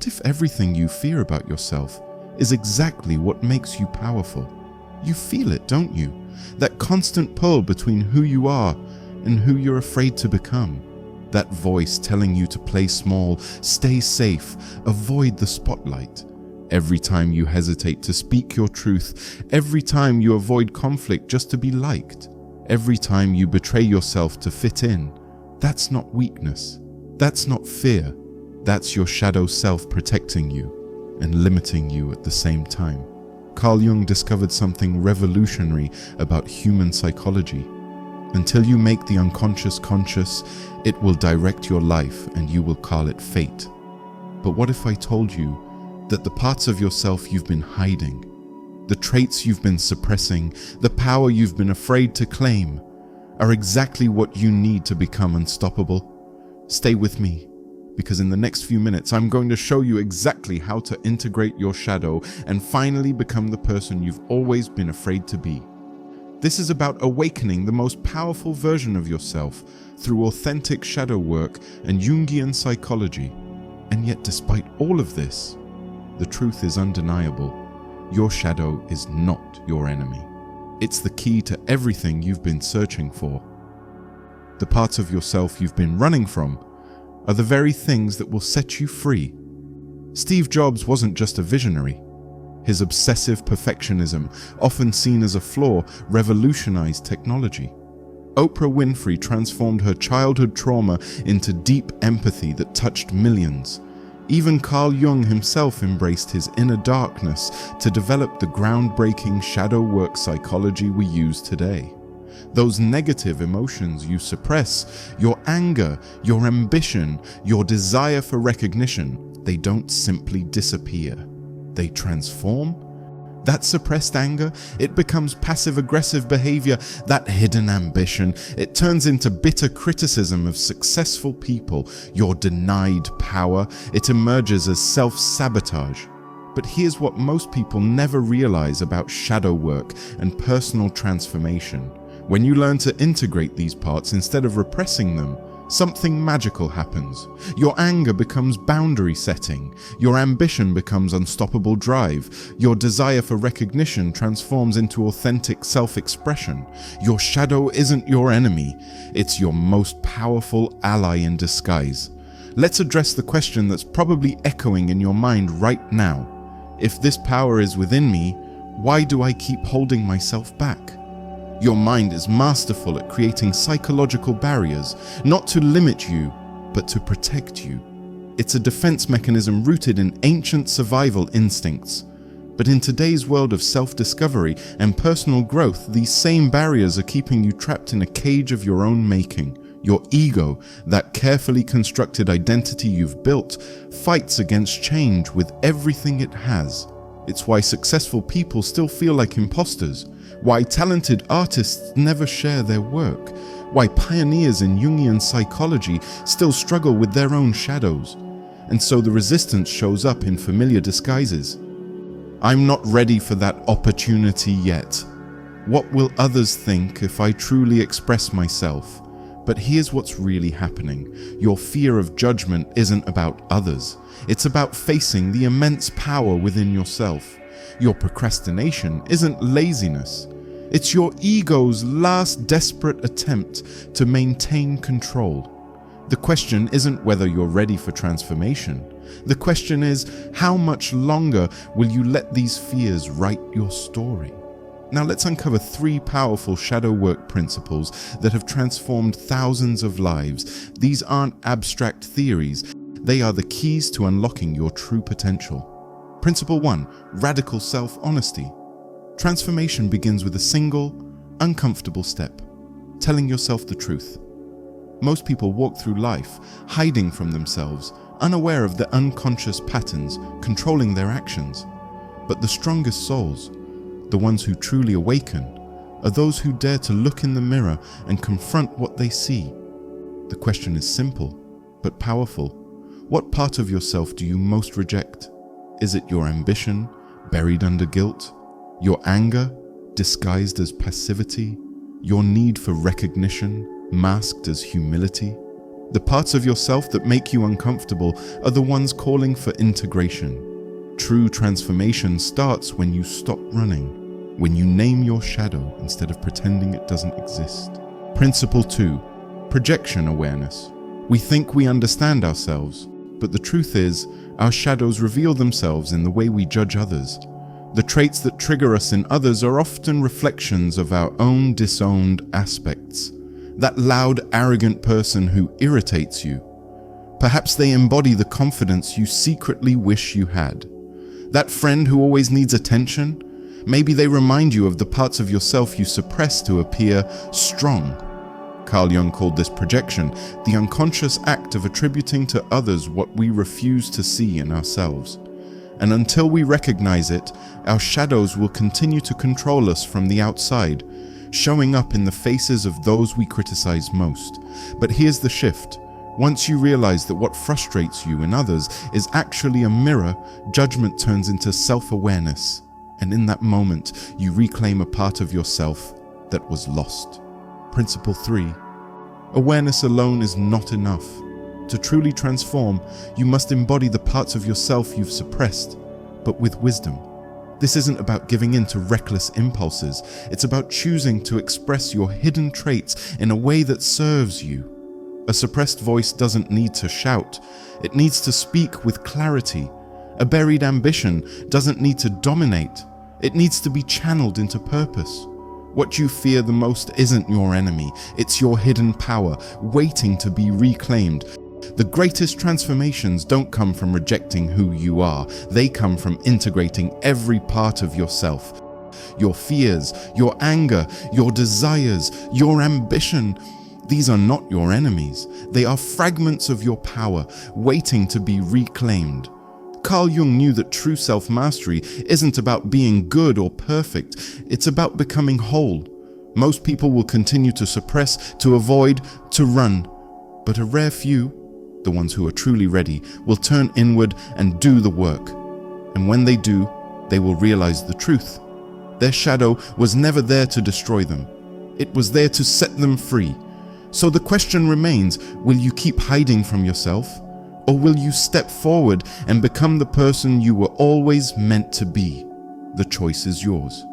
what if everything you fear about yourself is exactly what makes you powerful? You feel it, don't you? That constant pull between who you are and who you're afraid to become. That voice telling you to play small, stay safe, avoid the spotlight. Every time you hesitate to speak your truth, every time you avoid conflict just to be liked, every time you betray yourself to fit in, that's not weakness. That's not fear. That's your shadow self protecting you and limiting you at the same time. Carl Jung discovered something revolutionary about human psychology. Until you make the unconscious conscious, it will direct your life and you will call it fate. But what if I told you that the parts of yourself you've been hiding, the traits you've been suppressing, the power you've been afraid to claim, are exactly what you need to become unstoppable? Stay with me, because in the next few minutes I'm going to show you exactly how to integrate your shadow and finally become the person you've always been afraid to be. This is about awakening the most powerful version of yourself through authentic shadow work and Jungian psychology. And yet, despite all of this, the truth is undeniable. Your shadow is not your enemy. It's the key to everything you've been searching for. The parts of yourself you've been running from are the very things that will set you free. Steve Jobs wasn't just a visionary. His obsessive perfectionism, often seen as a flaw, revolutionized technology. Oprah Winfrey transformed her childhood trauma into deep empathy that touched millions. Even Carl Jung himself embraced his inner darkness to develop the groundbreaking shadow work psychology we use today. Those negative emotions you suppress, your anger, your ambition, your desire for recognition, they don't simply disappear. They transform. That suppressed anger, it becomes passive-aggressive behavior. That hidden ambition, it turns into bitter criticism of successful people. Your denied power, it emerges as self-sabotage. But here's what most people never realize about shadow work and personal transformation. When you learn to integrate these parts instead of repressing them, something magical happens. Your anger becomes boundary setting. Your ambition becomes unstoppable drive. Your desire for recognition transforms into authentic self-expression. Your shadow isn't your enemy. It's your most powerful ally in disguise. Let's address the question that's probably echoing in your mind right now. If this power is within me, why do I keep holding myself back? Your mind is masterful at creating psychological barriers, not to limit you, but to protect you. It's a defense mechanism rooted in ancient survival instincts. But in today's world of self-discovery and personal growth, these same barriers are keeping you trapped in a cage of your own making. Your ego, that carefully constructed identity you've built, fights against change with everything it has. It's why successful people still feel like imposters. Why talented artists never share their work, why pioneers in Jungian psychology still struggle with their own shadows. And so the resistance shows up in familiar disguises. I'm not ready for that opportunity yet. What will others think if I truly express myself? But here's what's really happening. Your fear of judgment isn't about others. It's about facing the immense power within yourself. Your procrastination isn't laziness. It's your ego's last desperate attempt to maintain control. The question isn't whether you're ready for transformation. The question is, how much longer will you let these fears write your story? Now let's uncover 3 powerful shadow work principles that have transformed thousands of lives. These aren't abstract theories. They are the keys to unlocking your true potential. Principle 1. Radical self-honesty. Transformation begins with a single, uncomfortable step: telling yourself the truth. Most people walk through life hiding from themselves, unaware of the unconscious patterns controlling their actions. But the strongest souls, the ones who truly awaken, are those who dare to look in the mirror and confront what they see. The question is simple, but powerful. What part of yourself do you most reject? Is it your ambition, buried under guilt? Your anger, disguised as passivity? Your need for recognition, masked as humility? The parts of yourself that make you uncomfortable are the ones calling for integration. True transformation starts when you stop running, when you name your shadow instead of pretending it doesn't exist. Principle 2. Projection awareness. We think we understand ourselves, but the truth is, our shadows reveal themselves in the way we judge others. The traits that trigger us in others are often reflections of our own disowned aspects. That loud, arrogant person who irritates you. Perhaps they embody the confidence you secretly wish you had. That friend who always needs attention. Maybe they remind you of the parts of yourself you suppress to appear strong. Carl Jung called this projection, the unconscious act of attributing to others what we refuse to see in ourselves. And until we recognize it, our shadows will continue to control us from the outside, showing up in the faces of those we criticize most. But here's the shift. Once you realize that what frustrates you in others is actually a mirror, judgment turns into self-awareness. And in that moment, you reclaim a part of yourself that was lost. Principle 3. Awareness alone is not enough. To truly transform, you must embody the parts of yourself you've suppressed, but with wisdom. This isn't about giving in to reckless impulses. It's about choosing to express your hidden traits in a way that serves you. A suppressed voice doesn't need to shout. It needs to speak with clarity. A buried ambition doesn't need to dominate. It needs to be channeled into purpose. What you fear the most isn't your enemy. It's your hidden power, waiting to be reclaimed. The greatest transformations don't come from rejecting who you are. They come from integrating every part of yourself. Your fears, your anger, your desires, your ambition. These are not your enemies. They are fragments of your power, waiting to be reclaimed. Carl Jung knew that true self-mastery isn't about being good or perfect. It's about becoming whole. Most people will continue to suppress, to avoid, to run. But a rare few, the ones who are truly ready, will turn inward and do the work. And when they do, they will realize the truth. Their shadow was never there to destroy them. It was there to set them free. So the question remains, will you keep hiding from yourself? Or will you step forward and become the person you were always meant to be? The choice is yours.